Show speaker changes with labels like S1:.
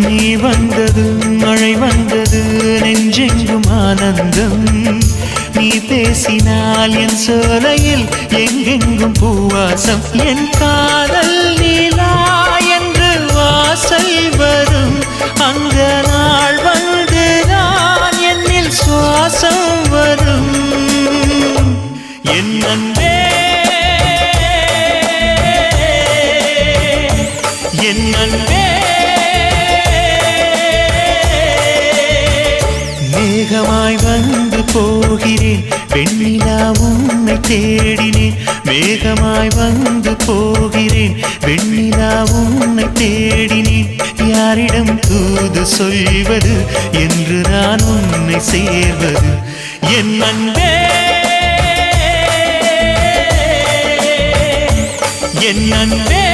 S1: நீ வந்தது மழை வந்தது நெஞ்செங்கும் ஆனந்தம் நீ பேசினால் என் சோலையில் எங்கெங்கும் பூவாசம் என் காதல் நீலா என்று வாசல் வரும் அந்த நாள் வந்து நான் என்னில் சுவாசம் வரும் என் அன்பே என் அன்பே மேகமாய் வந்து போகிறேன் வெண்ணிலா உன்னை தேடினேன் மேகமாய் வந்து போகிறேன் வெண்ணிலா உன்னை தேடினேன் யாரிடம் தூது சொல்வது என்று நான் உன்னை சேர்வது என் அன்பே என் அன்பே